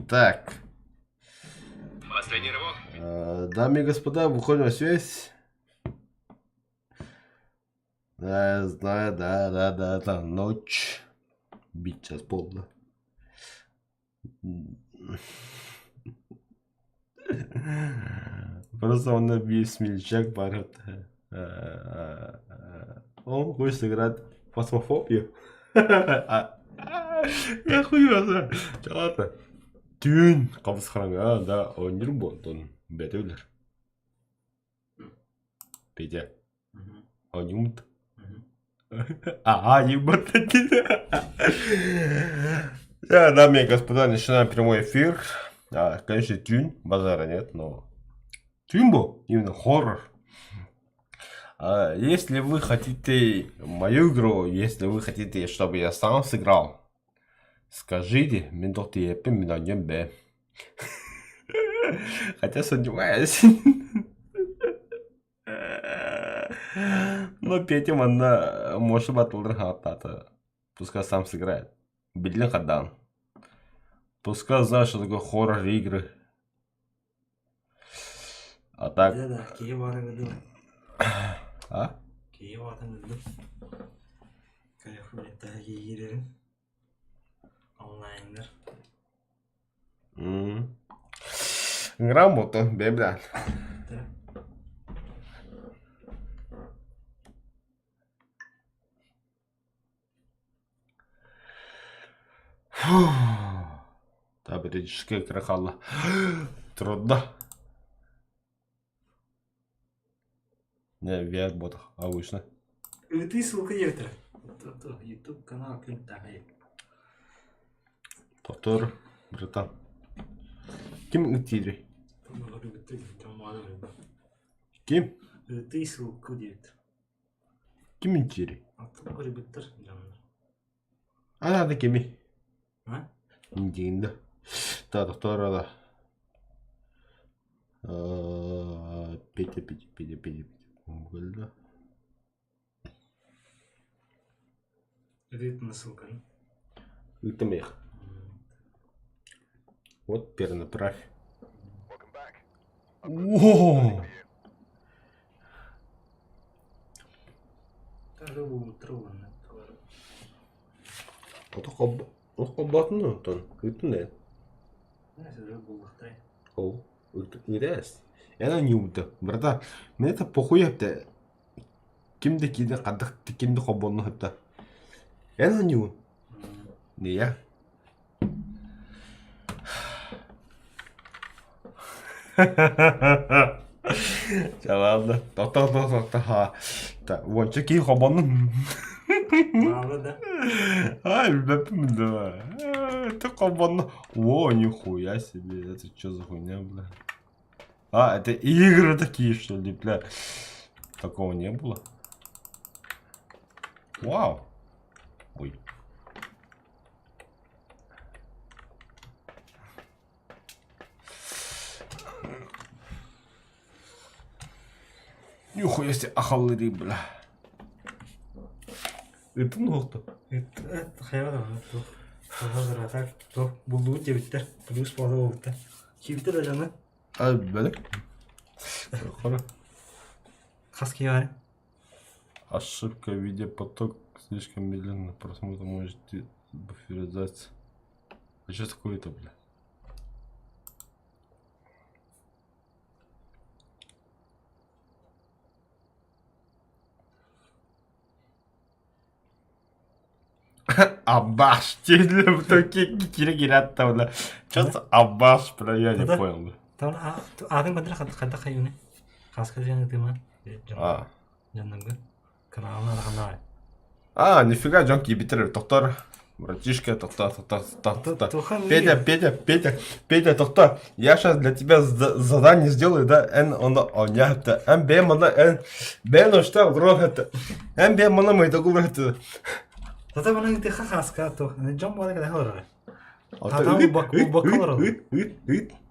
Так. Последний рывок. Дамы и господа, выходим на связь. Да, знаю, да, ночь. Бить сейчас полно. Просто он весь смельчак барет. Он хочет сыграть фосфофобию. Я хуёза. Ладно. Тюн. Кабысханага, да, ойнер болдун. Бетөлөр. Петя. Ойнумт. Ебать. Да, дамы и господа, начинаем прямой эфир. Конечно, тюн, базара нет, но тюн был именно хоррор. Если вы хотите мою игру, если вы хотите, чтобы я сам сыграл, скажите, минуты епи, минуты б. Хотя сомневаюсь. Но Петя манда может батлдыр хаттата. Пускай сам сыграет. Бидлин хадан. Пускай знает, что такое хоррор игры. А так... Да, кей барын гыды. А? Кей барын гыды. Кайфулетта кейгерерин. Онлайндар. Грамотно, бебля. Табирическая крахала. Трудно. Не, вверх ботах, обычно. Ты ссылка ертер. YouTube канал клип тагай. Повтор, братан. Ким гтири? Ким? Ты ссылка ертер. Ким гтири? Атып ребеттер жандар. Надо кими. А? Индинда. Да, доктора, да. Петя. Гольда. Это на ссылка. Это мех. Вот перенаправь. О! Это был трудно. Это хоббатно, тон. Это не. Это же был хтай. О, это Я не умею, брата. Мне это похуй это. Кимде киде кадак кимде хоббонно это. Я не умею. Не я. За ладно. Та. Вон чеки хоббонно. Мало, да? Ай, да. Это хоббонно. О, нихуя себе. Это что за хуйня, бля? Это игры такие, что ли, бля? Такого не было. Вау. Ой. Нихуя себе ахаллыри, бля. Это нохто. Это хайван. Хазар атак. То булду дебиттер. Плюс поза болду. Чивтер ажаны. Бля. Хора. Хаски бар. Ошибка видеопоток слишком медленно. Просмотр может буферизация. А что такое-то, бля? Аббаш, тебе такие кири-гирят-то, бля. Что за аббаш, бля, я не понял, бля. Там адын кадыр хадда хайуны. Хаска жаны тыма. Жаннагы. Каналына аргана. Нифига, Джонки битер, доктор. Братишка, доктор. Петя, доктор. Я сейчас для тебя задание сделаю, да? Б, ну что, враг это. Б, мы это говорит. Тата бана гите хаска то. Джон бана гада хорор.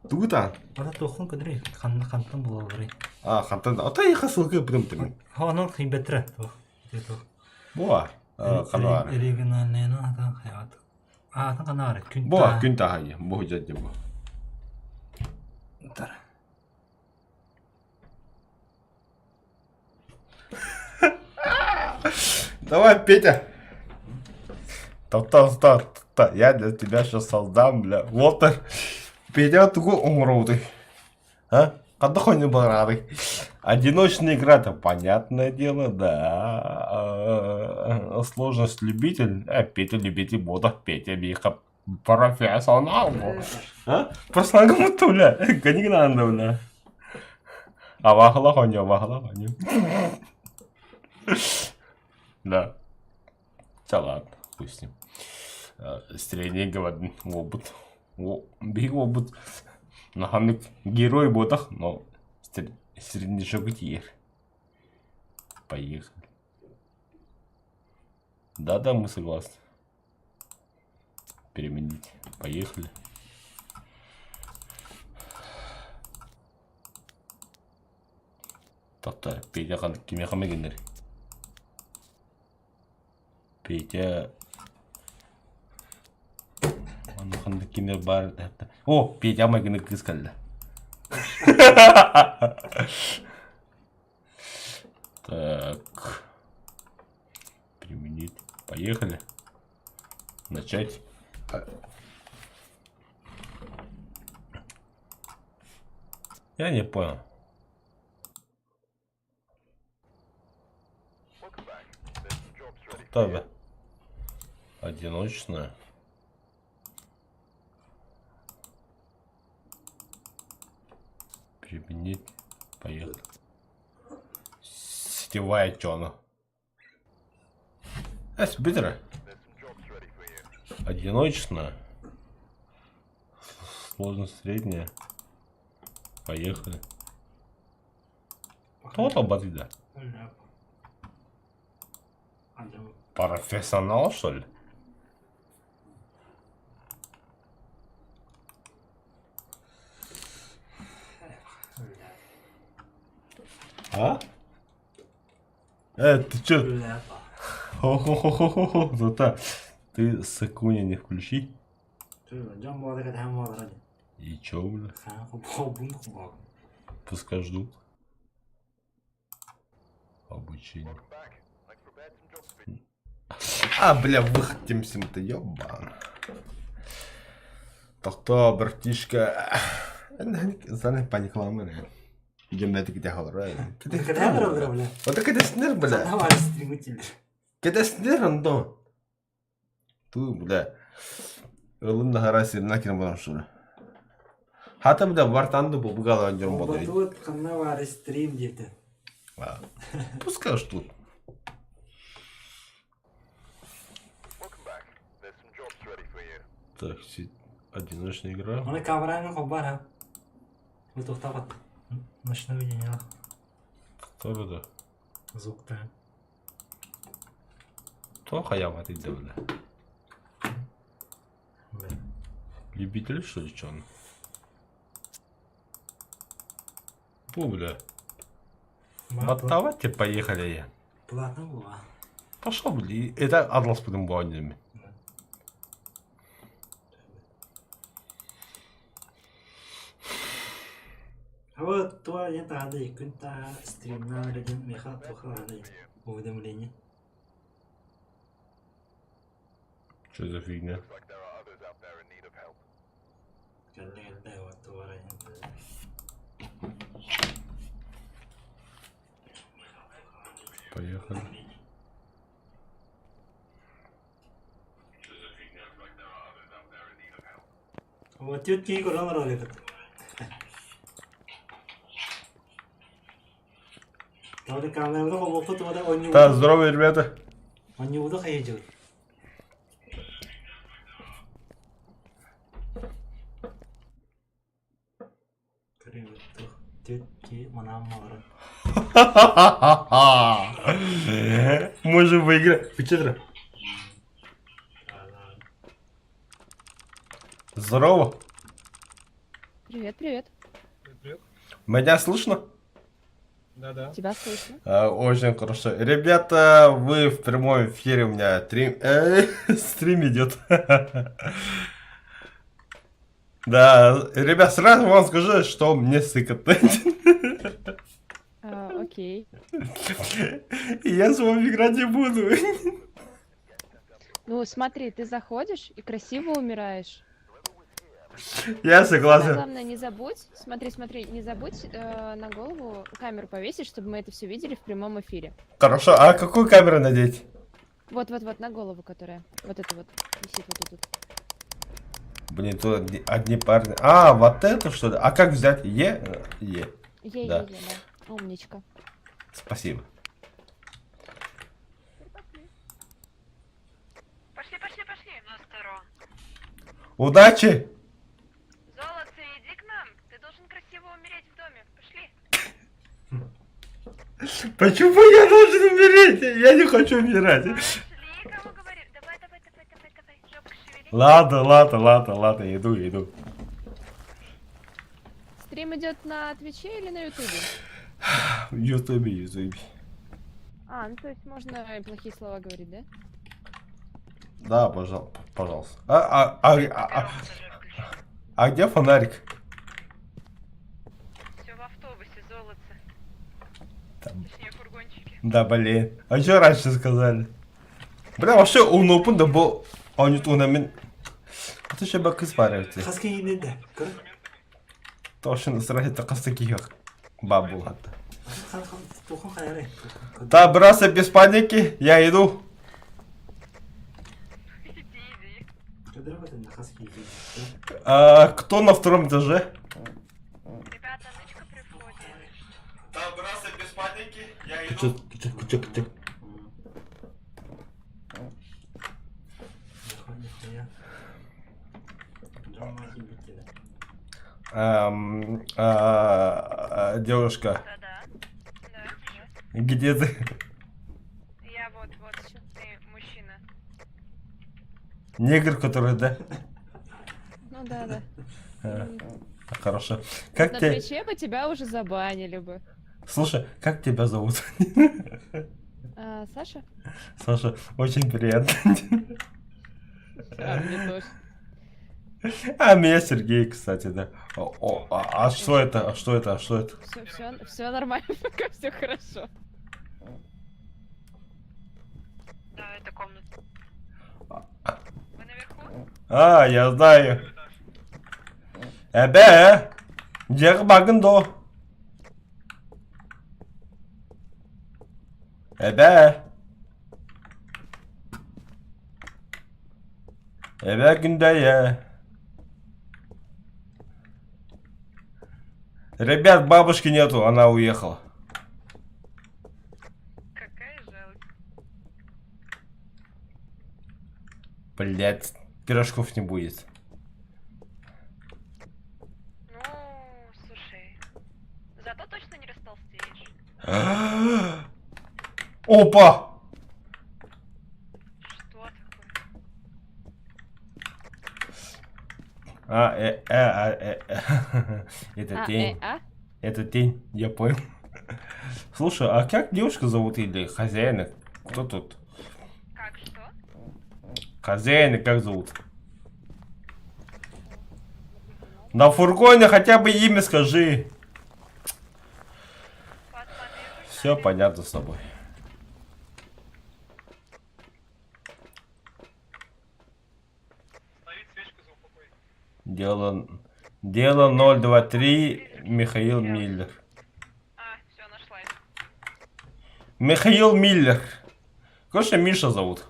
Тугута. Ата тохон кадри. Хантан боловри. Хантан. Я хасылгы прям. Ханан хибетре то. Боа. Кануар. Оригинальный, ата хаят. Атын канары күн Бо, күн тағайы. Бо, жадды бо. тар. Давай, Петя. Та. Я для тебя сейчас создам, бля. Вот Петя такой умрутый. А? Когда хоть не барады. Одиночная игра-то, понятное дело, да. Сложность любитель. Петя любитель ботов. Петя Миха. Профессионал. А? Просто туля. Гони надо, бля. А вахла хоню. Да. Да ладно, пусть с ним. Средний опыт. Биг опыт. Нахамик герой ботах, но среднешогатиер. Поехали. Да, мы согласны. Переменить. Поехали. Так, Петя кеме хамегендер. Петя. Анаханды кемер бар. О, Петя магины кыз калды. Так. Применить. Поехали. Начать. Я не понял. Так. Одиночная. Применить. Поехали. Сетевая тёна. Быстро. Одиночная. Сложность средняя. Поехали. Кто-то батыда. Профессионал, что ли? А? Ты чё? Хо-хо-хо-хо-хо. Зато ты Сакуня не включи. И чё, бля? Пускай ждут. Обучение. Бля, выхотимся-то, ёбан. Так-то, братишка. Заранее паникламы. Идем на это где говорю. Вот это когда снер, бля. Когда снер, андо. Ту, бля. Ölüm de harası nakine bana şöyle. Hatta bir de vartandı bu gala öncüm bu da. Тут канал var стрим где-то. Пускай ждут. Так, одиночная игра. Она камераны хобар ha. Bu to'xtab. Nashna видение. Кто это? Звук-то. Кто хаяват иди, бля? Любитель, что ли, чё он? Фу, бля. Давайте поехали я. Платно было. Пошел, бля. Это атлас потом боннями. А вот то я тогда и kunta стрим на один меха тухада уведомление. Что за фигня? Поехали. Вот тетки куда ролик. Там камера вот фото вода он не. Да, здорово, ребята. Он не удох едет. Тетки манамара. Можем выиграть. Печатра. Привет, привет. Меня слышно? Да-да. Тебя слышно. Очень хорошо. Ребята, вы в прямом эфире, у меня стрим идет. Да, ребят, сразу вам скажу, что мне сыкотно. Окей. И я с вами играть не буду. Ну, смотри, ты заходишь и красиво умираешь. Я Самое согласен. главное, не забудь, смотри, не забудь на голову камеру повесить, чтобы мы это все видели в прямом эфире. Хорошо, а какую камеру надеть? Вот, на голову, которая, вот это вот, висит вот тут. Блин, тут одни парни. А, вот это что ли? А как взять? Е? Да. Да. Умничка. Спасибо. Пошли, на сторон. Удачи! Золотце, иди к нам. Ты должен красиво умереть в доме. Пошли. Почему я должен умереть? Я не хочу умирать. Пошли, кому говорю. Давай. Жопка шевели. Ладно, иду. Стрим идет на Твиче или на Ютубе? В Ютубе. А, ну то есть можно и плохие слова говорить, да? Да, пожалуйста. А где фонарик? Все в автобусе, золотце. Там. Точнее, в фургончике. Да, блин. А что раньше сказали? Бля, вообще unuttum da bu unuttuğumun ateşe bakız var evde. Хаски ненде. Кыр. Точно сразу такастaki yok. Бабу hatta. Тухан хайрай. Да, браться без паники, я иду. Иди. Кыдыр батын хаски. А, кто на втором этаже? Ребята, нычка при входе. Да, браться без паники, я Küçük. Девушка, Да. где ты? Я вот. Ты мужчина. Негр, который, да? Ну да. Хорошо. Как На тебя... Твиче бы тебя уже забанили бы. Слушай, как тебя зовут? Саша? Саша, очень приятно. Мне тоже. А меня Сергей, кстати, да. А что это? Все нормально, пока все хорошо. Да, это комната. Вы наверху? А, я знаю. Где багындо? Gündeye. Ребят, бабушки нету, она уехала. Какая жалость. Блять, пирожков не будет. Ну, слушай. Зато точно не растолстеешь. Опа! Что такое? Это тень. Это тень, я понял. Слушай, а как девушку зовут или хозяина? Кто тут? Как что? Хозяина как зовут? На фургоне хотя бы имя скажи. Все понятно с тобой. Дело 023 Михаил Миллер. Все, нашлась. Михаил Миллер. Конечно, Миша зовут.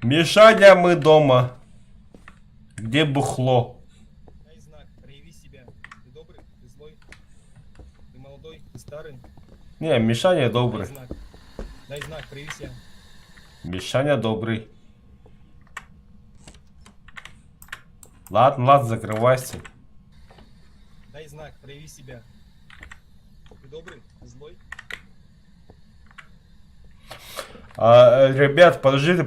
Мишаня, мы дома. Где бухло? Дай знак, прояви себя. Ты добрый, ты злой, ты молодой, ты старый. Не, Мишаня добрый. Дай знак, прояви себя. Мишаня добрый. Ладно, закрывайся. Дай знак, прояви себя. Ты добрый, ты злой. Ребят, подождите.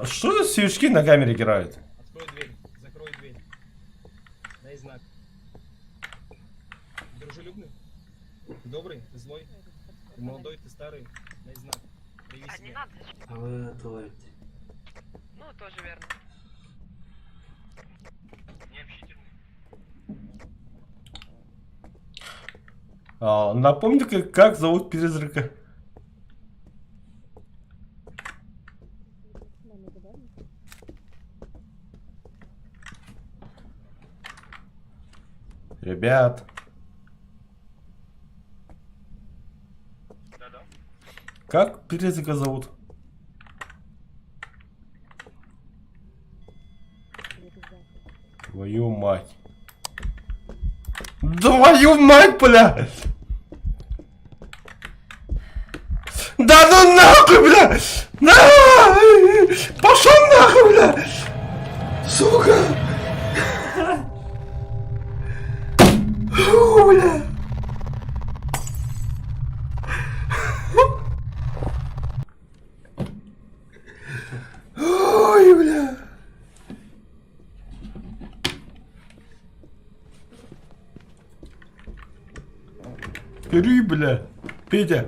Что за свечки на камере играют? Открой дверь. Закрой дверь. Дай знак. Дружелюбный? Ты добрый? Ты злой? Ты молодой? Ты старый? Дай знак. Прояви А не себя. надо. А вы тулите. Ну, тоже верно. Необщительный. Напомни, как зовут призрака. Ребят, Да-да. как призрака зовут? Твою мать. Твою мать, бля! Да ну нахуй, бля! На! Пошел нахуй, бля! Сука! Фу, бля! Ой, бля! Бери, бля! Петя!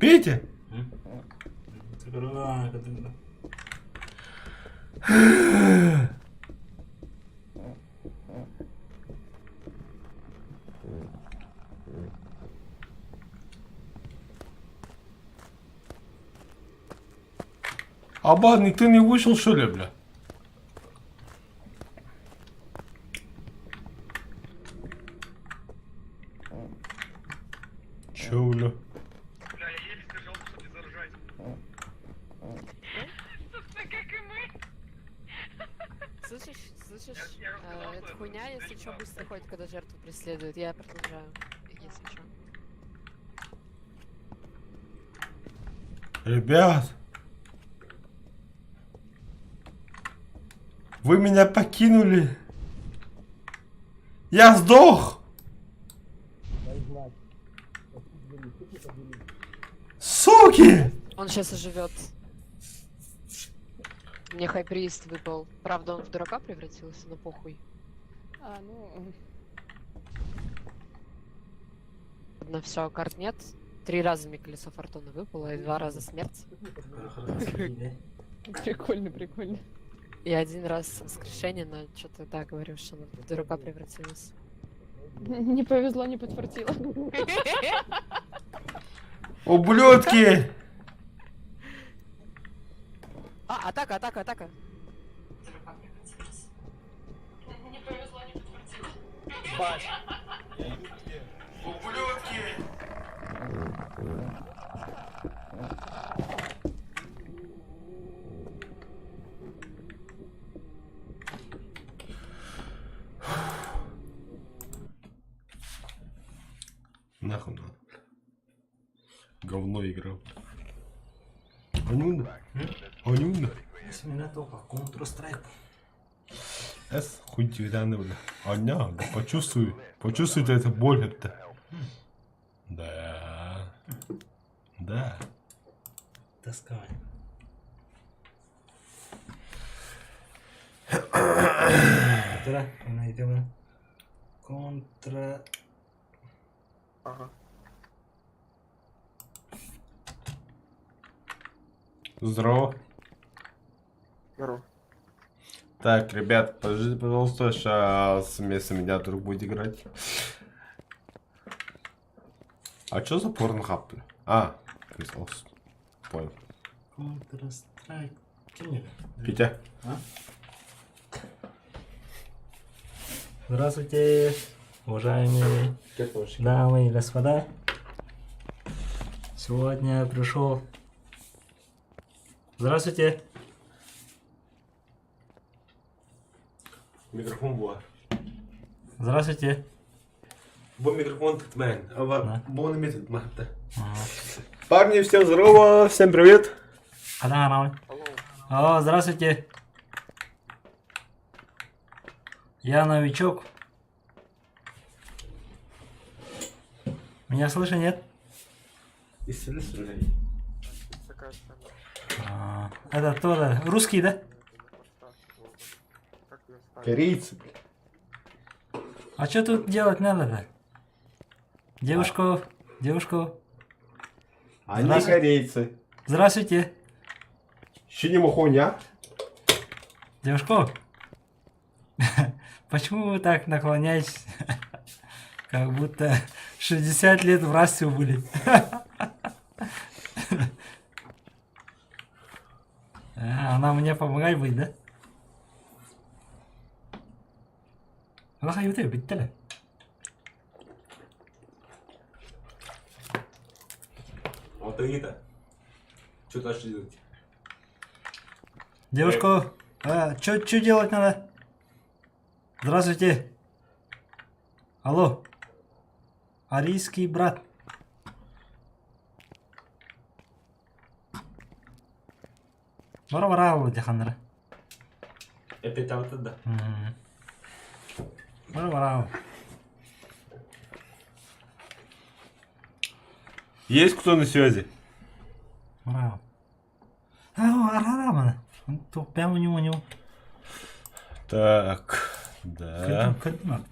Петя! Аббат, никто не вышел, что ли, бля? Чё, бля? Бля, я еле сдержался, чтобы не заржать. Собственно, как и мы. Слышишь, Я рассказал, что эта это хуйня, если Дарик что, Нахуй. быстро ходит, когда жертву преследует. Я продолжаю, если что. Ребят! Вы меня покинули! Я сдох! Суки! Он сейчас оживет. Мне хайприст выпал. Правда, он в дурака превратился, но похуй. Ну, Ладно, все, карт нет. 3 раза мне колесо фортуны выпало, и 2 раза смерть. прикольно, прикольно. И 1 раз воскрешение, но что-то, да, говорю, что она в дурака превратилась. Не повезло, не подфартило. Ублюдки! Атака, атака, атака! Баш! Я иду к тебе. Ублюдки! Нахуй надо. Говно играл. Анюна? Анюна? Смена только Counter-Strike. С хуй тебе рано, бля. Аня, да почувствуй. Почувствуй это боль это. Да. Да. Тоскование. Контра, найдем. Контра. Здорово. Здорово. Так, ребят, подождите, пожалуйста, сейчас вместо меня друг будет играть. А что за порнхаб? Крисос. Понял. Counter-Strike. Чем мне? Петя. Здравствуйте, уважаемые дамы и господа. Сегодня я пришел. Здравствуйте. Микрофон был. Здравствуйте. Был микрофон Тэтмен. Да. Был на Тэтмен. Парни, всем здорово, всем привет. Алло, здравствуйте. Я новичок. Меня слышно, нет? Исцели стреляй. Такая самая. Это тоже русский, да? Как ее ставить? Корейцы, блядь. А что тут делать надо-то? Девушку, девушку. Они Здравствуйте. корейцы. Здравствуйте. Еще не махоня. Девушку. Почему вы так наклоняетесь? Как будто 60 лет в расте были. Она мне помогает быть, да? Она hayır bitti lan. Вот это. Что дальше делать? Девушку, что делать надо? Здравствуйте. Алло. Арийский брат. Бара-бара диханра. Опять там это да. Бара-бара. Есть кто на связи? Бара. Арара. Тут прямо у него. Так, да.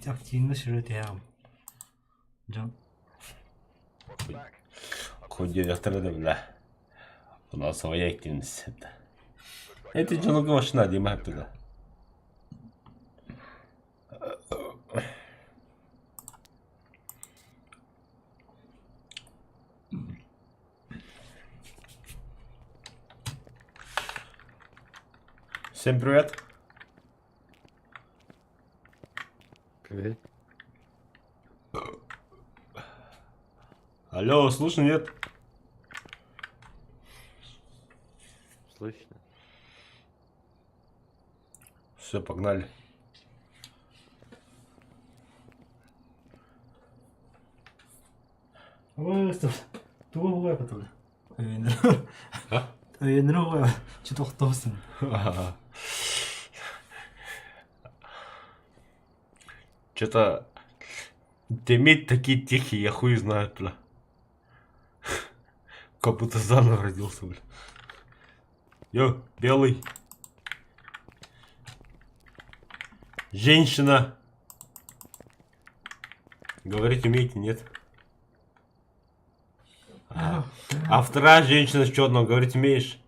Активно сюжет я. Код директора, да, бля. У нас своя активность. Это что, ну говоришь, надо, я туда. Всем привет. Привет. Алло, слышно, нет? Слышно. Все, погнали. Tuo huepa tuli. А? Öynürü huepa. Чи тоқтоосың. Что-то иметь такие тихие, я хуй знаю, бля. Как будто заново родился, бля. Йо, белый. Женщина. Говорить умеете, нет? А вторая женщина с черным говорить умеешь?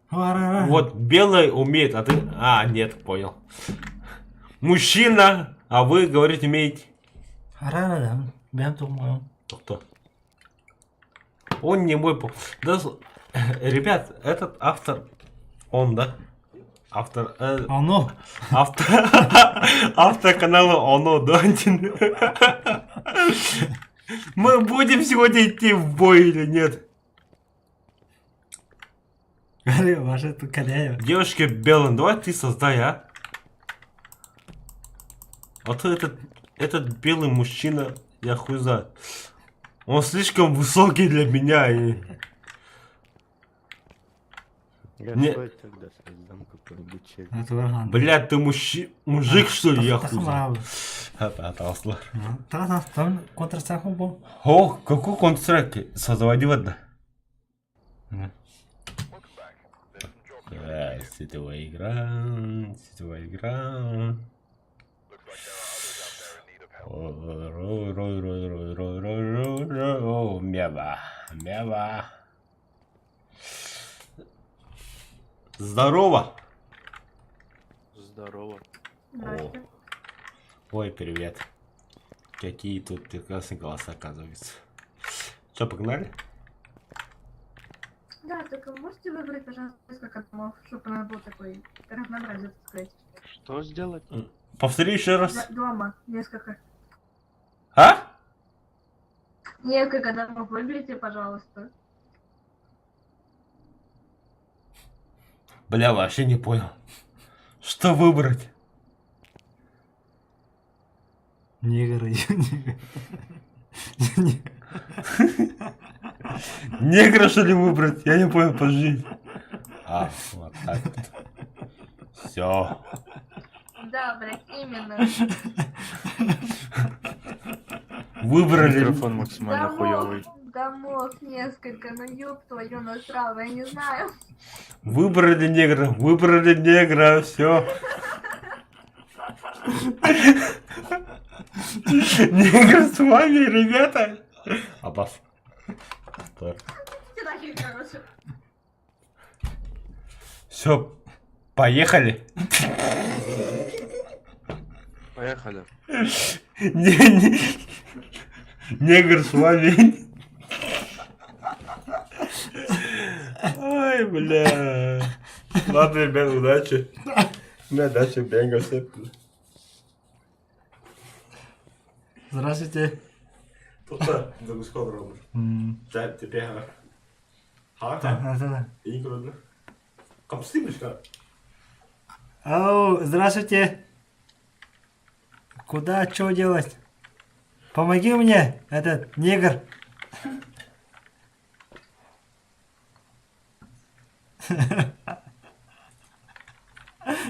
Вот белый умеет, а ты... А, нет, понял. Мужчина, а вы говорить умеете? Арара, бәм тұғмайым. Кто? Он не мой... Да, ребят, этот автор... Он, да? Автор... Ано. Автор канала Оно, да? Мы будем сегодня идти в бой или нет? Говори, ваше тут каляю. Девушки белым, давай ты создай, а? А то этот белый мужчина, я хуй знаю. Он слишком высокий для меня и... Я Не- что тогда создам какой-нибудь челик? Блядь, ты мужик что ли, я хуй знаю. Тахмарабы. Это осло. Там контрстраху был. О, какой контракт? Созвони вода. Сетевая игра. О, мява. Здорово. Здорово. О. Ой, привет. Какие тут прекрасные голоса, оказывается. Что, погнали? Да, только можете выбрать, пожалуйста, несколько домов, чтобы у нас был такой разнообразие, так сказать. Что сделать? Повтори еще раз. Дома, несколько. А? Несколько домов выберите, пожалуйста. Бля, вообще не понял. Что выбрать? Негры. Негра что ли выбрать? Я не понял, подожди. А, вот так вот. Все. Да, блядь, именно. Выбрали. Микрофон максимально хуёвый. домов несколько, ну ёб твою насрала, я не знаю. Выбрали негра, все. Негр с вами, ребята. Аббас. Так. Ты нахер, короче. Все, поехали. Поехали. Негр с вами. Ой, бля. Ладно, ребят, удачи. Удачи, бенга, все. Здравствуйте. Totta, dat is gewoon Robert. Tijd te pega. Haaka, Да. ingrodne. Kapstimiška. Алло, здравствуйте. Куда, что делать? Помоги мне, этот негр.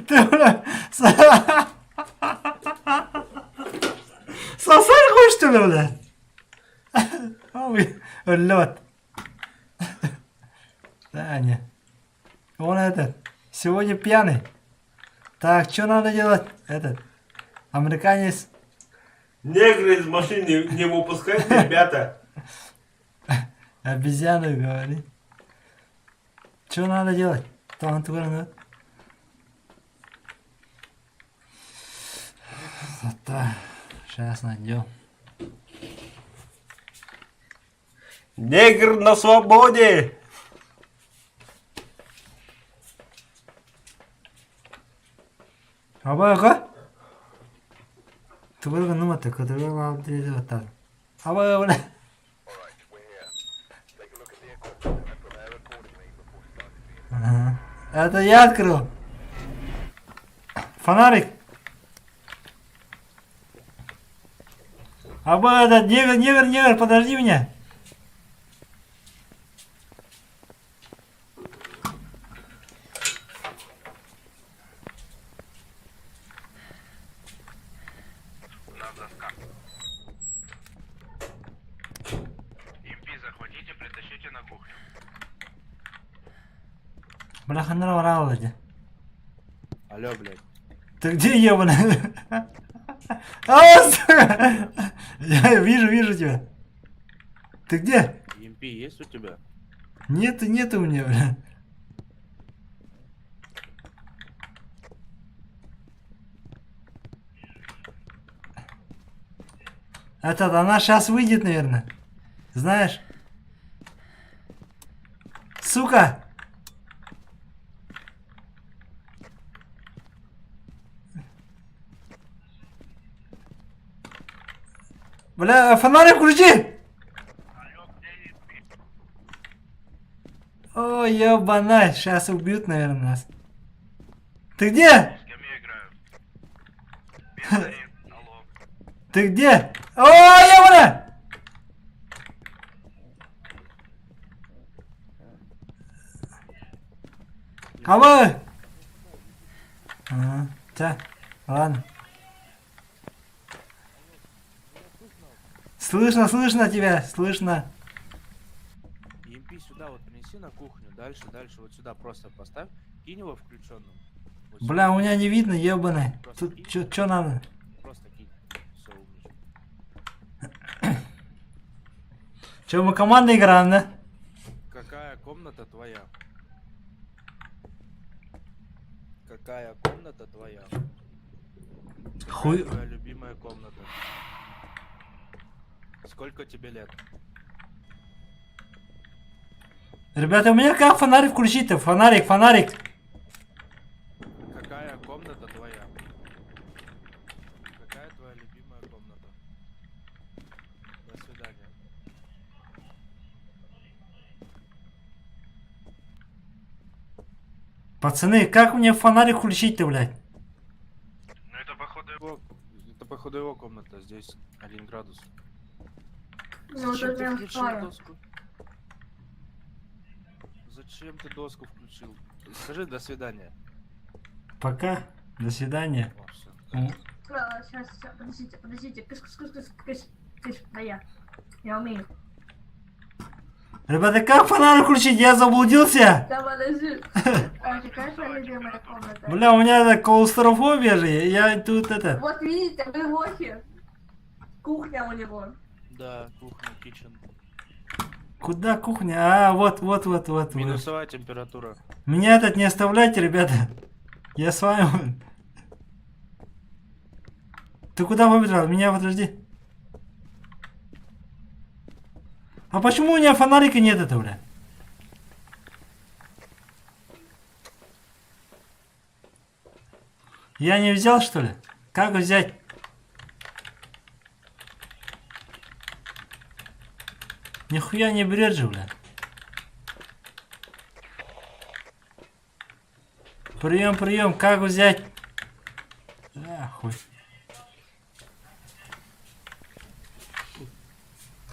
Ты, бля, сосать хочешь, что ли, бля? Ой, лед. Да, не. Он этот, сегодня пьяный. Так, что надо делать? Этот, американец. Негры из машины не выпускайте, ребята. Обезьяну говорит. Что надо делать? Там творно. Сейчас найдем. Негр на свободе. Абага? Творно нумата, который вам требует так. Абага, бля. Ага. Это я открыл. Фонарик. Этот негр, подожди меня. Импи захватите, притащите на кухню. Бляха, нравится. Алло, блядь. Ты где, ебаный? Я вижу тебя. Ты где? EMP есть у тебя? Нету у меня, бля. Она сейчас выйдет, наверное. Знаешь? Сука! Бля, фонарик включи! Ой, ебаная, сейчас убьют, наверное, нас. Ты где? С кем я играю? Бензарин, алло. Ты где? Ой, ебаная! Алло! Ага, так, ладно. Слышно тебя, слышно. EMP сюда вот принеси на кухню. Дальше, вот сюда просто поставь. Кинь его включенным. Вот Бля, сюда. у меня не видно, ебаный. Тут чё надо? Просто кинь. Все, умничка. Чё, мы командой играем, да? Какая комната твоя? Какая комната твоя? Хуй. Какая твоя любимая комната? Сколько тебе лет? Ребята, у меня как фонарик включить-то? Фонарик. Какая комната твоя? Какая твоя любимая комната? До свидания. Пацаны, как мне фонарик включить-то, блядь? Ну это походу Это походу его комната. Здесь 1 градус. Ну, вот Зачем это ты прям включил фара. доску? Зачем ты доску включил? Скажи до свидания. Пока. До свидания. О, всё. Сейчас, подождите. Кыш, да я. Я умею. Ребята, как фонарик включить? Я заблудился. Там подожди. Какая твоя любимая комната? Бля, у меня это клаустрофобия же. Я тут это... Вот видите, вы лохи. Кухня у него. Да, кухня, кичен. Куда кухня? А, вот. Минусовая температура. Меня этот не оставляйте, ребята. Я с вами. Ты куда побежал? Меня подожди. А почему у меня фонарика нет этого, бля? Я не взял, что ли? Как взять? Нихуя не берет же, бля. Прием, как взять? Хуй.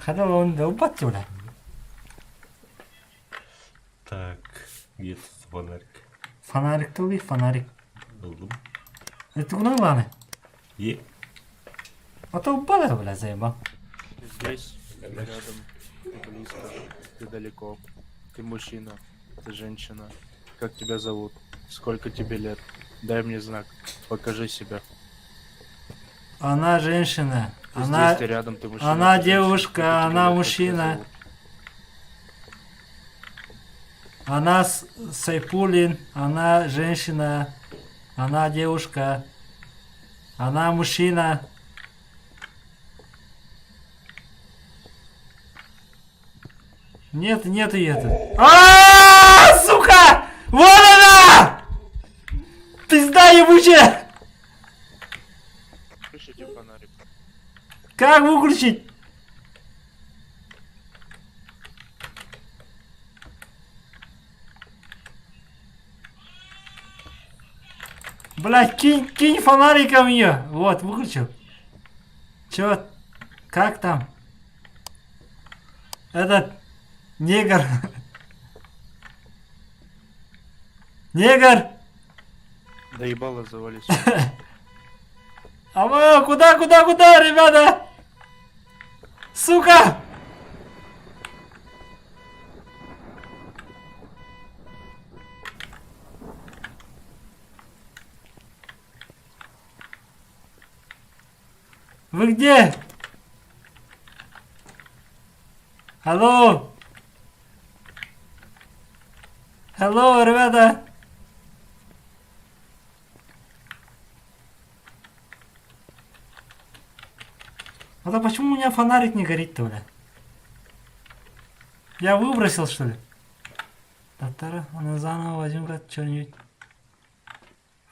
Хотя он долбать, бля. Так, где тут фонарик? Фонарик, ты фонарик. Buldum. Это куда главное? И А то упала, бля, заебал. Ты здесь, ты рядом, ты близко, ты далеко. Ты мужчина, ты женщина. Как тебя зовут? Сколько тебе лет? Дай мне знак. Покажи себя. Она женщина. Ты Она... здесь, ты рядом, ты мужчина. она ты женщина. девушка, Сколько тебе она лет? Как тебя мужчина. зовут? Она Сайпулин, она женщина, она девушка, она мужчина. Нет, нету ее тут. Сука! Вот она! Пизда ебучая! Включите фонарик. Как выключить? Блять, кинь фонариком ее. Вот, выключил. Чё? Как там? Этот негр. Негр! Да ебало завались. А вы куда, ребята? Сука! Вы где? Алло? Алло, ребята? А то почему у меня фонарик не горит-то, бля? Я выбросил, что ли? Татара, она заново возьмем как что-нибудь.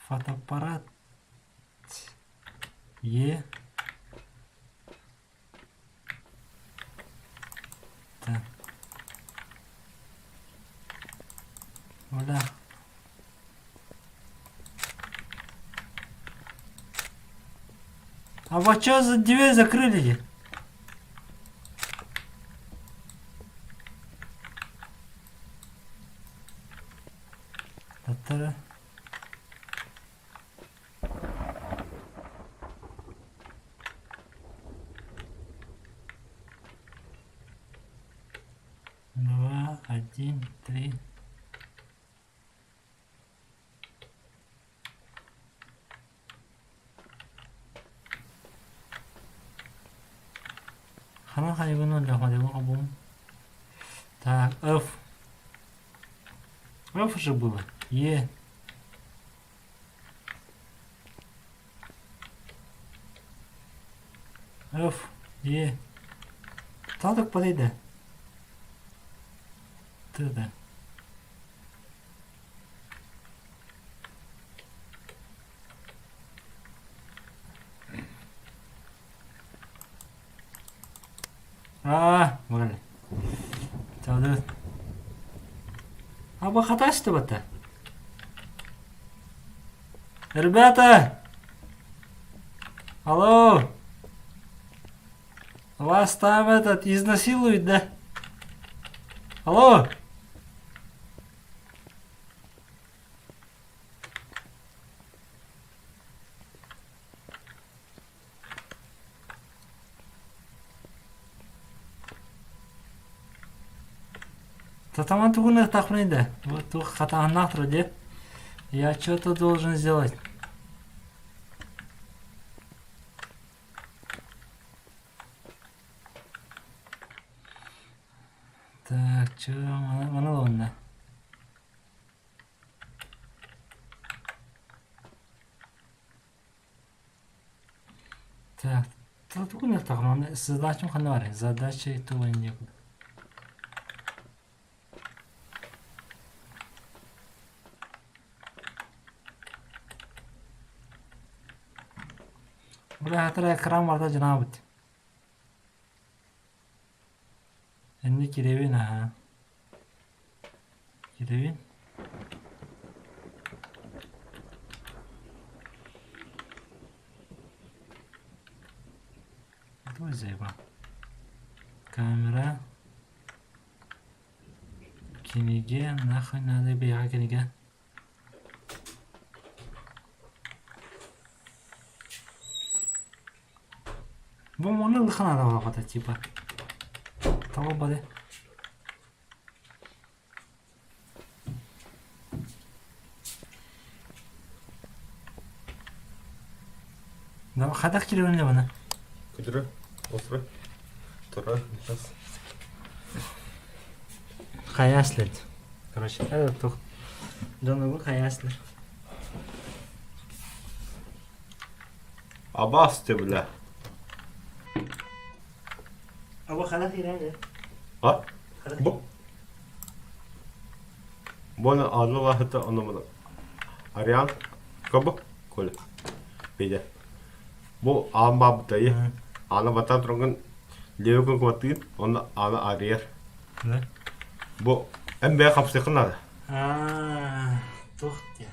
Фотоаппарат. Так. Бля. А вы чё за дверь закрыли? Татара. Два, один, три. Khả hay của nó là hoàn thành không bốn. Так, F. F же было. Е. F. Е. Та так подойде. Ты да. Böyle. Tamam. А вы хатаете-то? Ребята! Алло! Вас там этот изнасилуют, да? Алло! Там тугуны так не. Вот тут хата нахру де. Я что-то должен сделать. Так, что, ладно. Так, тут у них так, но задачу ханвари, задача и то не было. Бля, это экран марда жинабыт. Энди киревин, ага. Киревин. Зайба. Камера. Книге. Нахуй надо бегать книга. Бо моны лыхана да вакыта типа. Того баде. Да хадак киревин не бана. Кудра? Осра? Тора? Сейчас. Хаяслет. Короче, это тух. Джон хаяслет. Абас ты, бля. А вы хадак киревин? А? Бу? Бона алла хата анамада. Ариан? Кабы? Коля. Бейде. Бу амбаб дайы. Ана батан тронган левган кватин, он ана арьер. Да? Бу эмбе хапсы кынады. Тух те.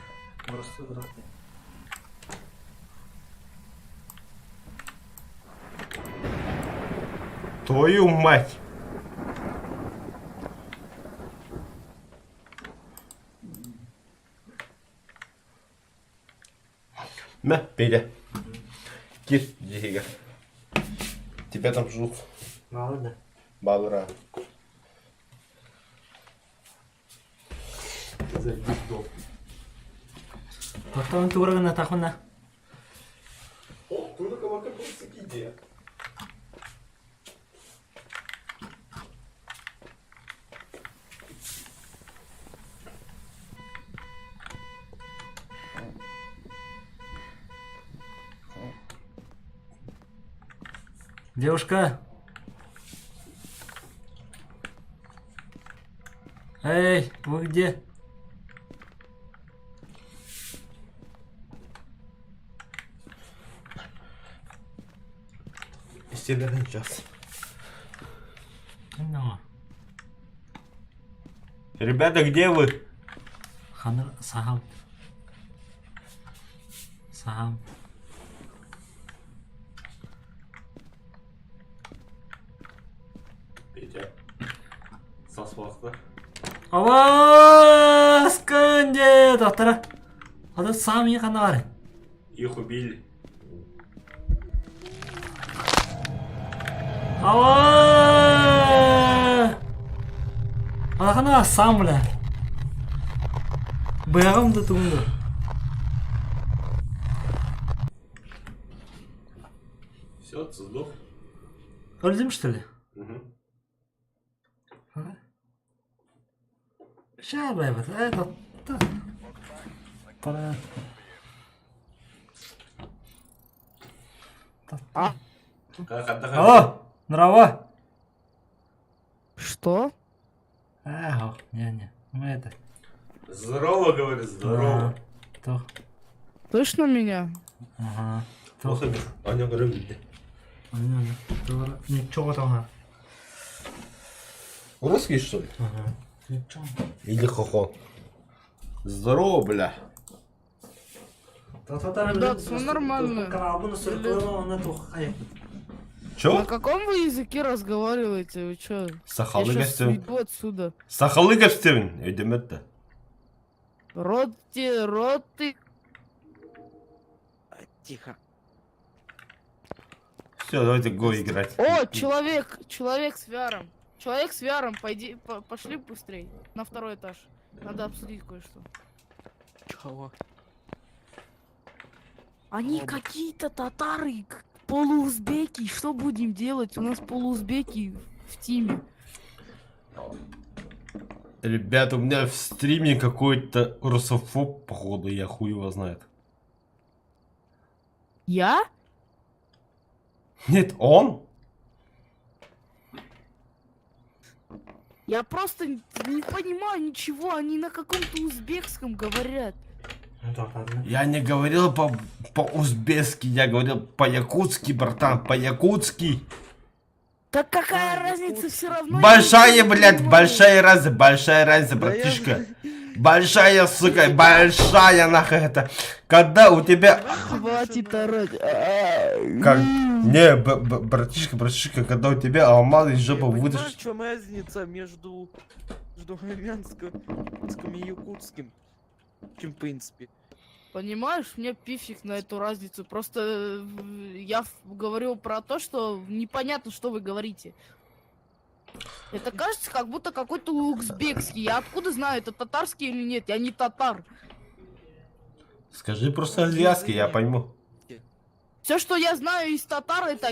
Просто дуракты. Твою мать! На, Петя. Кит, Дихига. Тебя там ждут. Мало да. Балра. Потом ты уровень атахуна. О, тут кого как идея. Девушка. Эй, вы где? Северный час. Ну, Ребята, где вы? ханыр сахам. Сахам. Петя. Сосваста. Ава, сканде, доктора. Хада сам я ханары. Их убили. Ава. Ада хана сам бля. Быягым да туңду. Все, ты сдох. Öldüm что ли? Сейчас, ребят, это... Пора... Как отдыхать? Алло, здорово! Что? Не, мы это... Здорово, говорит, здорово. То, Точно меня? ага, то, Слушай, Аня говорит, ничего там, русский что ли? ага, ничего. Или хохон? Здорово, бля. Да, всё нормально. Чё? На каком вы языке разговариваете? Вы чё? Сахалы Я сейчас гостевин. уйду отсюда. Сахалы гостевин. Ödem etti. Роты. Тихо. Все, давайте го играть. О, человек с VR. Человек с VR, пойди, пошли быстрей на второй этаж. Надо обсудить кое-что. Чего? Они какие-то татары, полуузбеки. Что будем делать? У нас полуузбеки в тиме. Ребята, у меня в стриме какой-то русофоб, походу, я хуй его знает. Я? Нет, он? Я просто не понимаю ничего. Они на каком-то узбекском говорят. Я не говорил по-узбекски, я говорил по-якутски, братан, по-якутски. Так какая разница, все равно... Большая, блядь, большая разница, братишка. Большая, сука, большая нахуй это. Когда у тебя... Хватит орать. Как? Не, братишка, когда у тебя алмаз из жопы вытащишь... В чем разница между армянским и якутским? Чем, в принципе. Понимаешь, мне пифиг на эту разницу. Просто я говорю про то, что непонятно, что вы говорите. Это кажется, как будто какой-то узбекский. Я откуда знаю, это татарский или нет? Я не татар. Скажи просто азиатский, я пойму. Все, что я знаю из татар, это...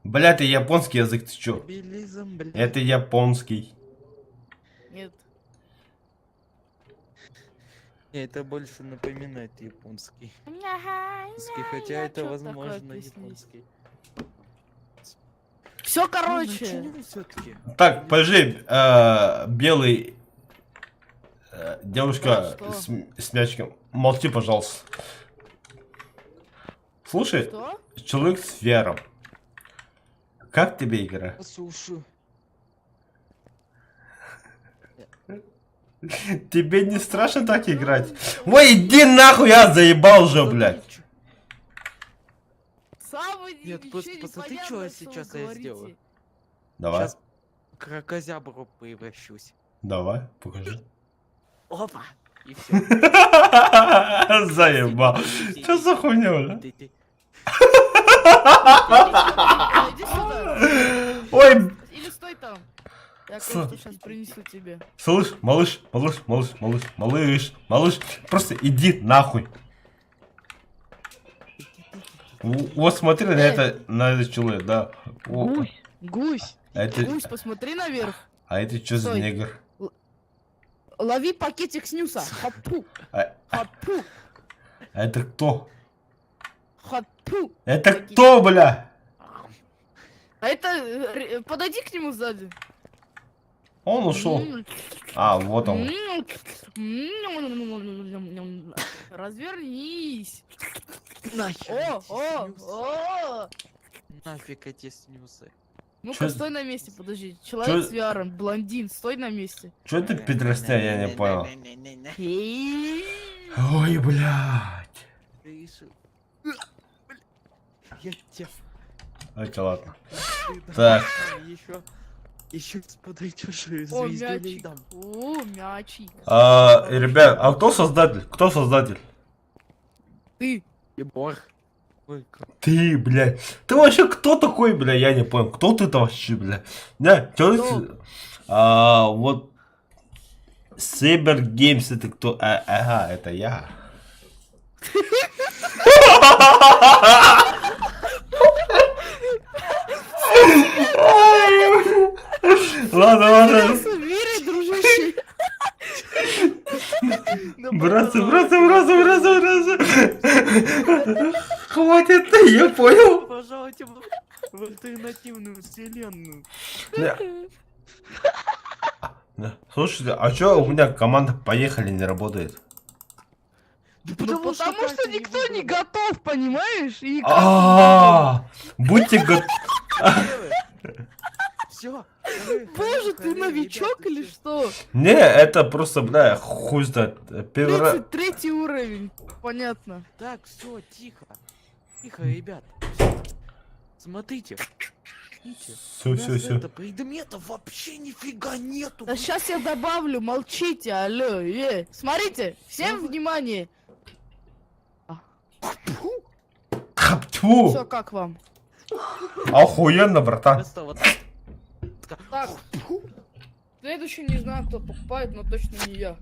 Бля, это японский язык, ты чё? Билизм, блядь. Это японский. Нет. Не, это больше напоминает японский. Хотя Я это, чё возможно, такое песня? японский. Все, короче. Все-таки. Так, подожди, белый... девушка Что? с мячиком. Молчи, пожалуйста. Слушай, Что? человек с вером. Как тебе игра? Слушаю. Тебе не страшно так играть? Ой, иди нахуй, я заебал уже, блядь. Сам вы Нет, ничего просто не посмотри, понятно, что я вы сейчас говорите. сделаю. Давай, Сейчас кракозябру превращусь. давай, покажи. Опа! И все. Заебал. Что за хуйня, бля? Иди сюда. Ой, Или стой там. Я кое-что сейчас принесу тебе. слышь, малыш, просто иди нахуй. Вот смотри на этот человек, да. О, Гусь. это, Гусь, посмотри наверх. а это что за Стой. негр? Лови пакетик снюса. Хапу. А Хапу. это кто? Хапу. Это кто, бля? А это... подойди к нему сзади. Он ушел. А, вот он. Развернись. Нахер О. Нафиг эти снюсы. Ну-ка, Чё- стой на месте, подожди. Человек с VR, блондин, стой на месте. Что ты пидростя, я не понял. Эй. Ой, блядь. Ты решил. Я тебя... Это ладно. Так. Еще подойдешь и О, звездюлей мячик. дам. О, мячик. Ребят, а кто создатель? Кто создатель? Ты. Ебор. Ой, как... Ты, блядь. Ты вообще кто такой, бля? Я не понял. Кто ты-то вообще, бля? Не, человек... Вот... Cyber Games это кто? Ага, это я. Ладно. Мире, дружище. Братцы. Хватит, я понял. Пожалуйте в альтернативную вселенную. Слушайте, а чё у меня команда «Поехали» не работает? Потому что никто не готов, понимаешь? И Будьте готовы. Все. Боже, ты новичок или что? Не, это просто, бля, хуй знает. Первый раз. 33 уровень. Понятно. Так, все, тихо. Тихо, ребят. Смотрите. Все. Это предметов вообще нифига нету. Да сейчас я добавлю, молчите, алло, Смотрите, всем внимание. Хапту. Все, как вам? Охуенно, братан. Просто вот Так. Следующий не знаю, кто покупает, но точно не я.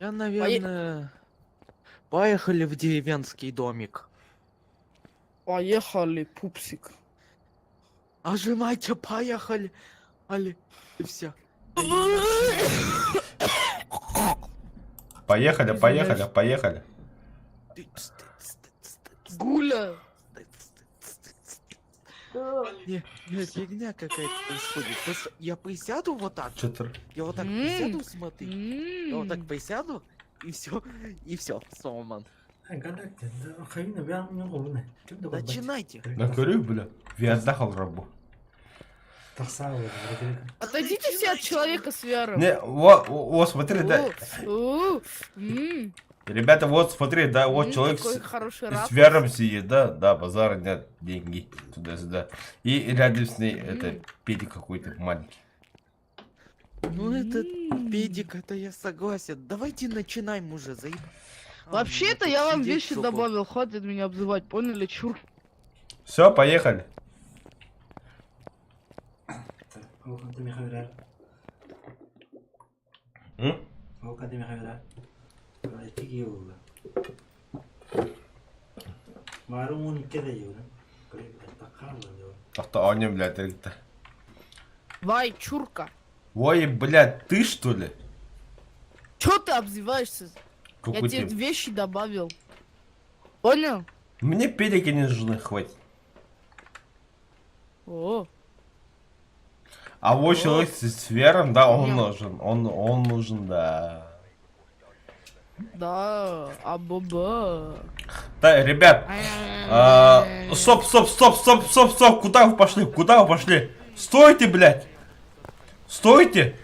я, наверное... Поехали в деревенский домик. Поехали, пупсик. Ожимайте, поехали. Али, и все. Поехали, поехали, поехали. Гуля. Не, фигня какая-то происходит. Просто я присяду вот так. Что-то... Я вот так присяду, смотри. Я вот так присяду, и все, сломан. Начинайте. Да говорю, бля. Виадахал рабу. Отойдите все от человека с VR. Не, вот, смотри, да. Ребята, вот, смотри, да, вот человек с вером сидит, да, базара нет, деньги, туда-сюда. И рядом с ней, это, Петя какой-то маленький. Ну этот педик, это я согласен. Давайте начинаем уже, заеб... Вообще-то я вам вещи добавил, хватит меня обзывать, поняли, чур? Все, поехали. Кто не, блядь, это? Вай, чурка. Ой, блядь, ты что ли? Чё ты обзываешься? Я Какой тебе ты? вещи добавил. Понял? Мне педики не нужны, хватит. О, А вот человек с вером, да, он Нет. нужен. Он нужен, да. да, абаба. Да, ребят, стоп, куда вы пошли? Стойте, блядь! Стойте!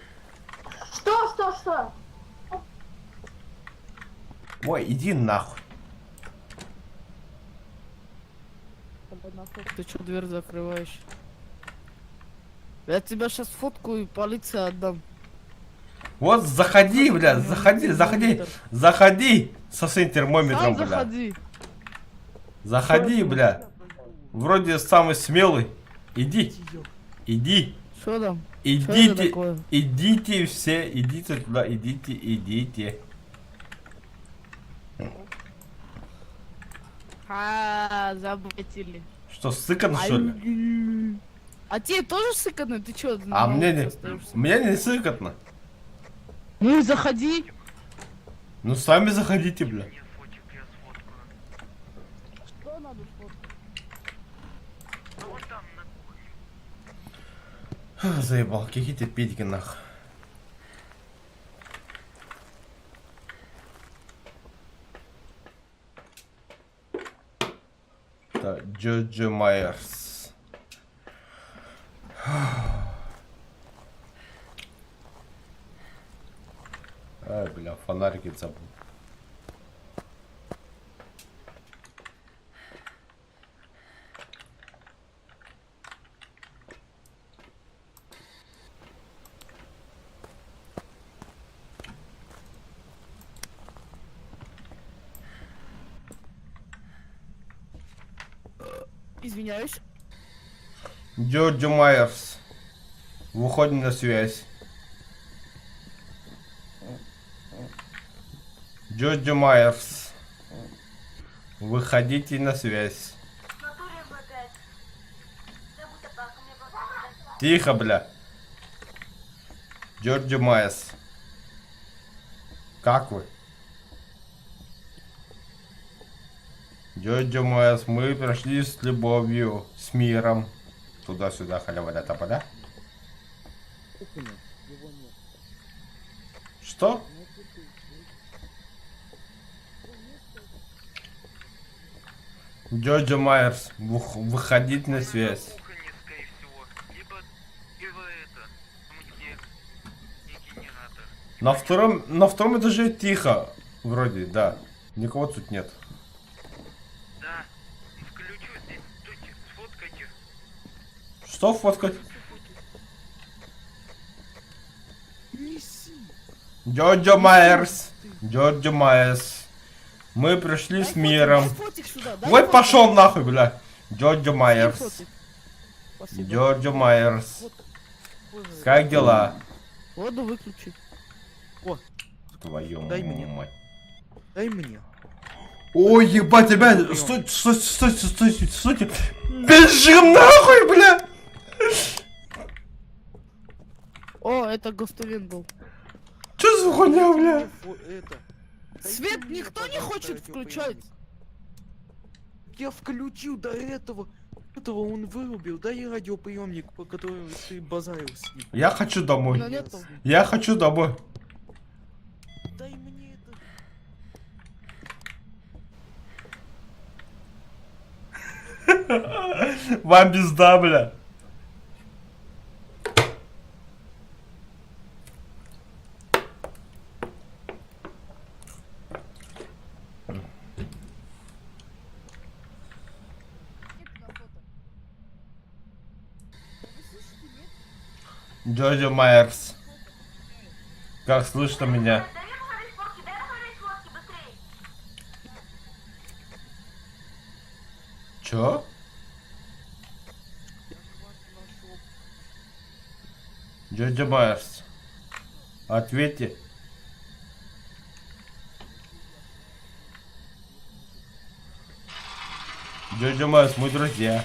Что? Ой, иди нахуй. Ты чё дверь закрываешь? Я тебя сейчас фоткаю и полиции отдам. Вот заходи, блядь, заходи со своим термометром, Сам блядь. заходи. Заходи, блядь. Вроде самый смелый. Иди. Что там? Идите, такое? идите все, идите туда, идите. Заботили. Что, сыкан, что ли? А тебе тоже сыкано? Ты чё? А на мне улице не, остаёшься? мне не сыкотно. Ну и заходи. Ну сами заходите, бля. Мне фотик, я сфоткаю. Что надо фоткать? А вот там, на кухне. Заебал, какие-то педики нахуй. Так, Джоджо Майерс. Ай, бля, фонарики забыл. Извиняюсь. Джоджо Майерс. Выходим на связь. Джоджо Майерс. Выходите на связь. Тихо, бля. Джорджо Майерс. Как вы? Джоджо Майерс, мы пришли с любовью, с миром. Туда-сюда, халя-валя-тапаля. Что? Джоджо Майерс, выходить на связь. Кухне, скорее всего. Либо это, там где генератор. На втором этаже тихо, вроде, да. Никого тут нет. Да. Включу здесь. Стойте, сфоткайте. Что фоткать? Джоджо Майерс. Мы пришли с миром. Фотик сюда, дай Ой, фотик. пошел нахуй, бля. Джорджо Майерс. Сотик. Спасибо. Джорджо Майерс. Вот, Как дела? Воду выключи. Твою Дай мне. мать. дай мне. Ой, ебать, тебя! Стойте, стойте, стойте, стойте, стойте! Бежим нахуй, бля! О, это Гостовин был. Чё за хуйня, бля? Это. Дайте Свет мне, никто не пожалуйста, хочет включать. радиоприемник. Я включил до этого. Этого он вырубил. Дай радиоприемник, по которому ты базарил с ним. Я хочу домой. Но нету. Я хочу домой. Дай мне это. Вам пизда, бля. Джорджо Майерс. Как слышно меня? Дай мне посмотреть фотки, дай посмотреть фотки, быстрее. Чё? Джорджо Майерс. Ответьте. Джорджо Майерс, мой друзья.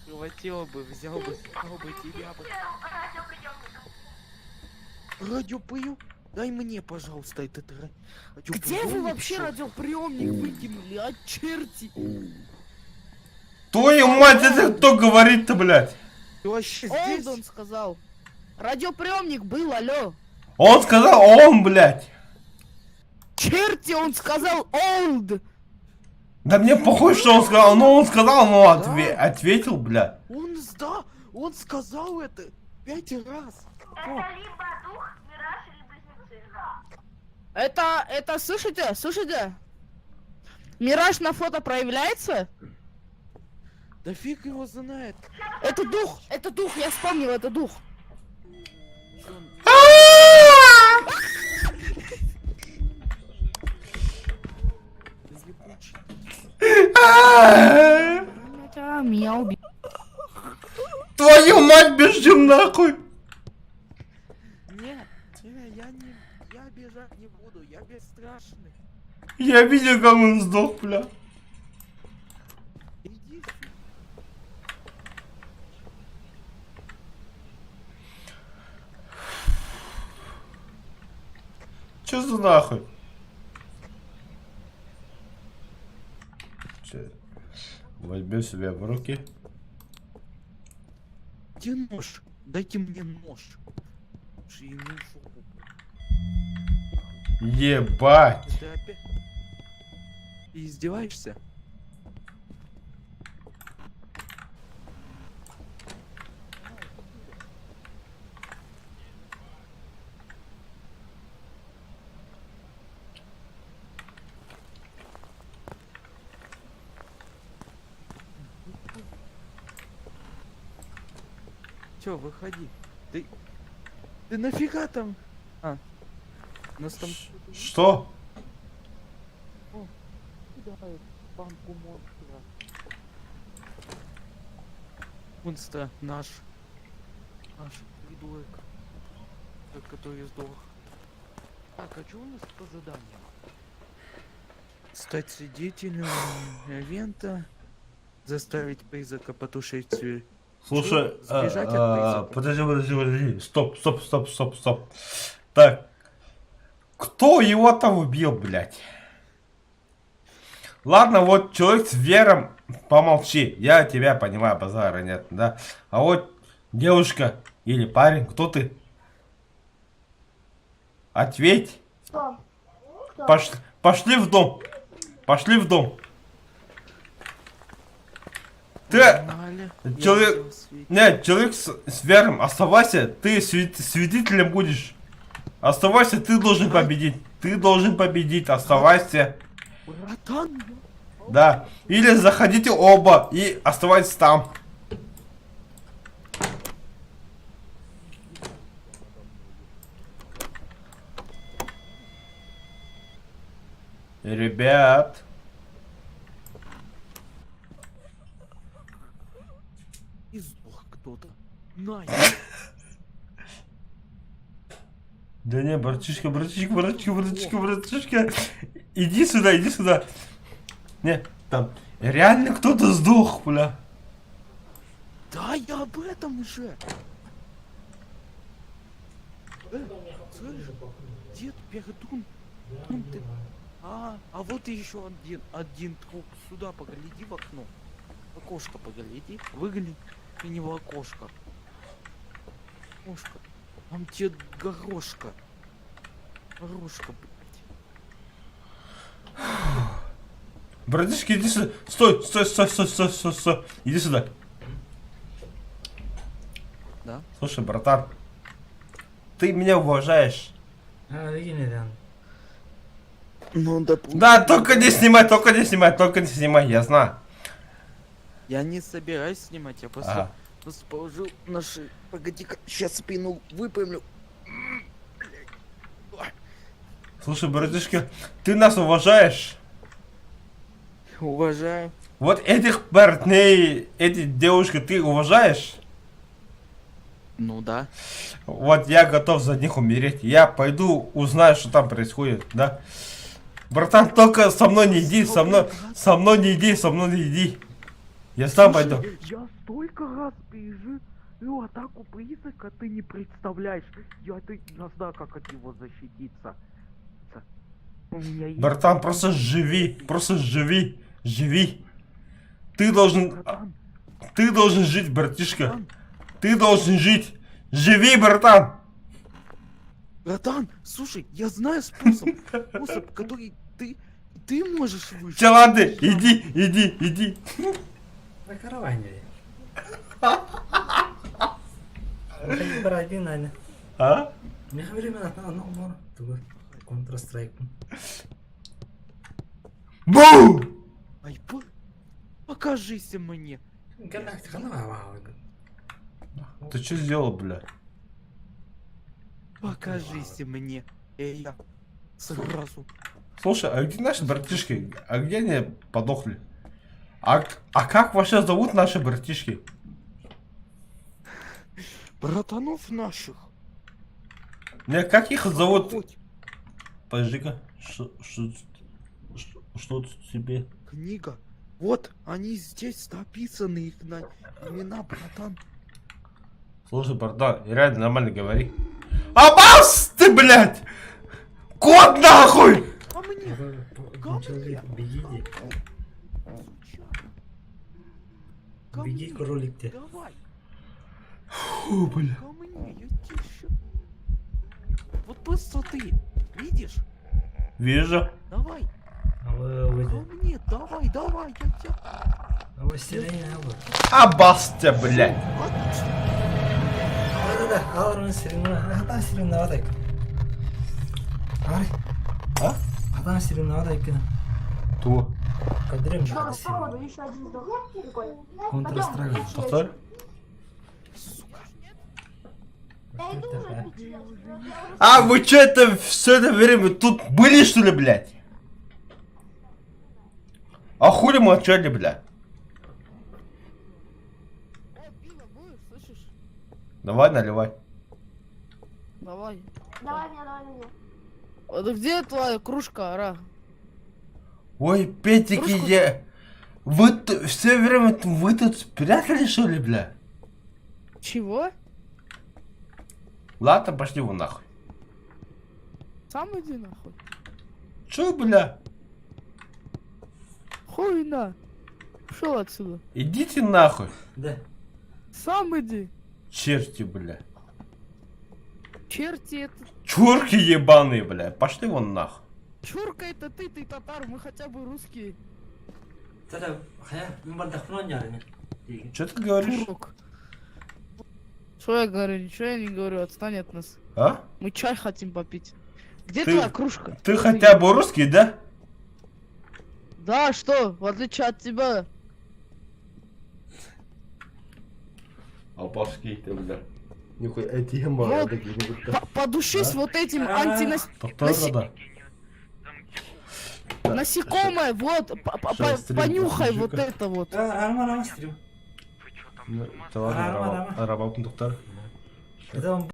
Хватило бы, взял бы тебя бы. Радиоприем? Дай мне, пожалуйста, этот радиоприемник. Где вы вообще что? радиоприемник выкинули, а черти? Твою мать, это кто говорит-то, блядь? Ты вообще здесь? Олдон сказал. Радиоприемник был, алло. Он сказал, он, блядь. Черти, он сказал олд. Да мне похуй, что он сказал. Ну, он сказал, но Да. ответил, бля. Он сказал это 5 раз. Это либо дух, мираж или близнецы. Это, слышите? Мираж на фото проявляется? Да фиг его знает. Это дух, я вспомнил, это дух. Меня убил. Твою мать, бежим нахуй. Нет, я бежать не буду, я бесстрашный. Я видел, как он сдох, бля. Иди Чё за нахуй? Чё? Возьмем себя в руки. Где нож? Дайте мне нож. Уж ему в жопу. Ебать. Ты опять... Ты издеваешься? Чё, выходи. Ты нафига там? А, у нас там... Что? кидают банку монстра. Монстра наш придурок, который сдох. Так, а что у нас по заданию? Стать свидетелем ивента, заставить призрака потушить свет. Слушай, Сбежать от призрака. подожди. Стоп. Так. Кто его там убил, блядь? Ладно, вот человек с вером, помолчи. Я тебя понимаю, базара нет, да? А вот девушка или парень, кто ты? Ответь. Кто? Пошли в дом. Ты, Погнали. Я человек, взял свет. нет, человек с вером, оставайся, ты свидетелем будешь. Оставайся, ты должен победить, оставайся. Братан, Да. Или заходите оба и оставайтесь там. Ребят. И сдох кто-то. На, Да не, братишка, братишка, братишка, братишка, братишка. Иди сюда, иди сюда. Не, там реально кто-то сдох, бля. да я об этом же. Слышишь? Дед Пердун. Вон ты. А вот и еще один труп. Сюда погляди в окно. В окошко погляди. Выгляни не в окошко. Окошко. Там дед Горошка. Горошка, блядь. Братишка, иди сюда. Стой, стой, стой, стой, стой, стой, стой. Иди сюда. Да? Слушай, братан. Ты меня уважаешь. Иди недавно. Ну, допустим. Да, только не снимай, только не снимай, только не снимай, я знаю. Я не собираюсь снимать, я просто положил на шею. Погоди-ка, сейчас спину выпрямлю. Слушай, братишка, ты нас уважаешь? Уважаю. Вот этих парней, эти девушки, ты уважаешь? Ну да. Вот я готов за них умереть. Я пойду узнаю, что там происходит, да? Братан, только со мной не иди, со мной не иди, со мной не иди. Я сам пойду. Я столько раз пережил атаку призрака, ты не представляешь. Я знаю, как от него защититься. У меня есть... Братан, просто живи, живи. Ты должен жить, братишка. Ты должен жить. Живи, братан. Братан, слушай, я знаю способ, который ты можешь выжить. Че, ладно, иди. Закрывай. Выходи, брать, Надя. А? Не говори мне на Counter-Strike. Бу! Ай, покажись мне. Галактика, давай. Ты что сделал, бля? Покажись мне. Я сразу. Слушай, а где наши братишки? А где они подохли? А как вообще зовут наши братишки? Братанов наших. Не, как их зовут? Подожди-ка. Что тебе? Книга. Вот, они здесь написаны, их имена, братан. Слушай, братан, реально нормально говори. Абас ты, блядь! Кот нахуй! Ко мне! Человек, бегите. Беги, кролик ты. Давай! Фу, бля. Ко мне, я тише. Вот просто ты, видишь? Вижу. Давай! Ко мне, давай, я тебя... Давай, сирень, Абас тебя, блядь. Аларның сиренна, сиренна вадай. Ай. А? Адам сиренна вадай кена. Ту. Кадрем сиренна. Counter-Strike. Повтори. А вы что это все это время тут были, что ли, блядь? А хули молчали, блядь? Давай, наливай. Давай. Давай мне. Да где твоя кружка, Ара? Ой, петики, вы все время вы тут спрятали, что ли, бля? Чего? Ладно, пошли вы нахуй. Сам иди нахуй. Че, бля? Хуйна. Шел отсюда. Идите нахуй. Да. Сам иди. Черти, бля. Черти это... Чурки ебаные, бля. Пошли вон нахуй. Чурка это ты татар, мы хотя бы русские. Тогда, Че ты говоришь? Турок. Что я говорю? Ничего я не говорю, отстань от нас. А? Мы чай хотим попить. Где Ты- твоя кружка? Ты хотя бы русский, да? Да, что? В отличие от тебя. Алпавский ты, бля. Нихуя, эти тема. Вот, подушись А? вот этим антинас... Повтори, да. Насекомое, вот, Что, стрим понюхай вот Жека? это вот. Рама, стрим. Вы чё там Ну, с ума да ладно, Рама. арабапын тоқтар. Это он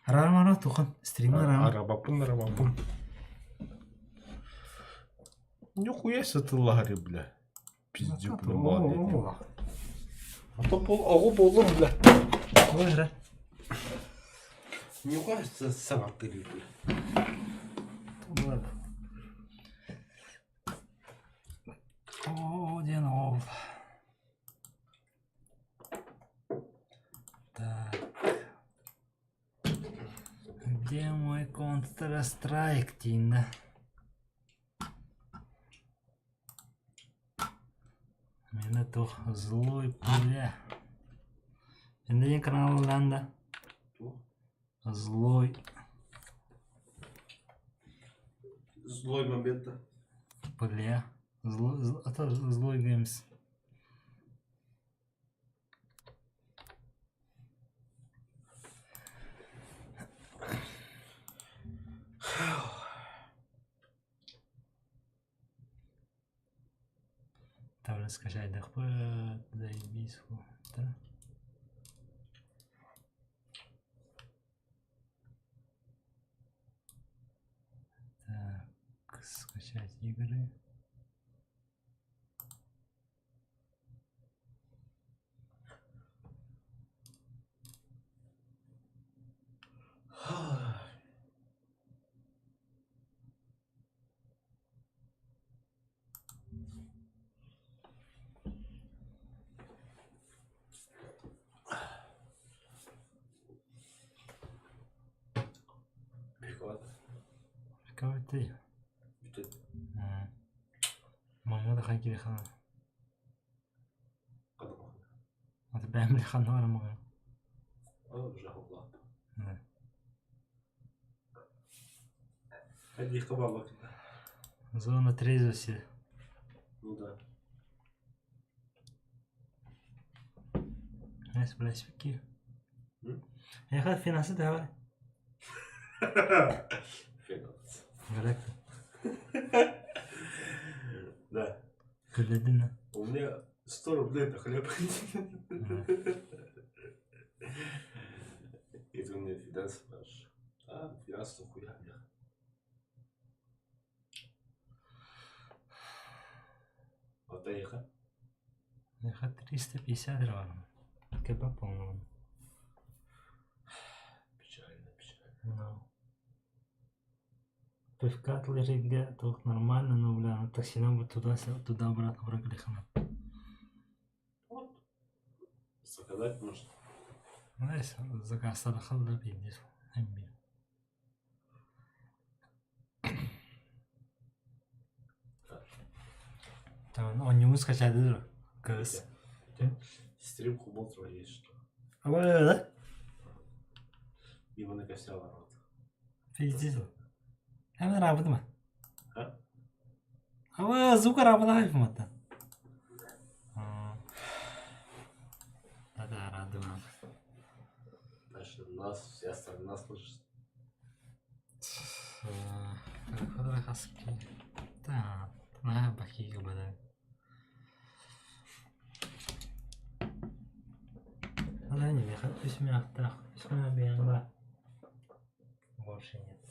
Рама, тухан. Стрим Рама. Арабапын. Нихуя себе ты лагерь, бля. Пиздюк на молодец. А то пол olur, бля. Ой, Нихуя себе саватыри, бля. ладно. Одинов. Так. Где мой Counter-Strike, Тинда? Меня то злой пуля. Индия канал Ланда. Злой. Злой момент. Пуля. Это злой геймс. Там скачать ДХП, заебись, да? Так. Скачать игры. Прикольно. Какой ты? Ты Мама да хакили хана. подумал. А ты бәмлі хана var mı? Уже угла. Да. Ходи, хабабок. Зона трезвости. Ну да. Neyse блядь, спики. М? Я хат финансы давай. Финанс. Гарак. Да. Күлледin. У меня 100 рублей на хлеб. И ты мне финансы дашь. А, финансы хуя, бля. Вот ехать. Я хат 350 var. Kebap olmalı. Печально, печально. Ну. Пивка лежит только нормально, но, бля, ну таксина бы туда-обратно проклихано. Вот. Заказать можно. Знаешь, заказ сарахал да пиздец. Эмми. Tamam, on yumuz kaçardı kız. Стрим хубал твоей, что? Ama öyle. Мимо накосяла рот. Пиздец. Hemen rabıdı mı? Ha? Ama zuka rabıdı hayf mı hatta? Hadi aradım abi. Значит, нас, все остальные нас слышат. Переходили хаски. Так, на бахіга буде. Ну да не, я хочу письмя, так, письмя бьянга. Больше нет.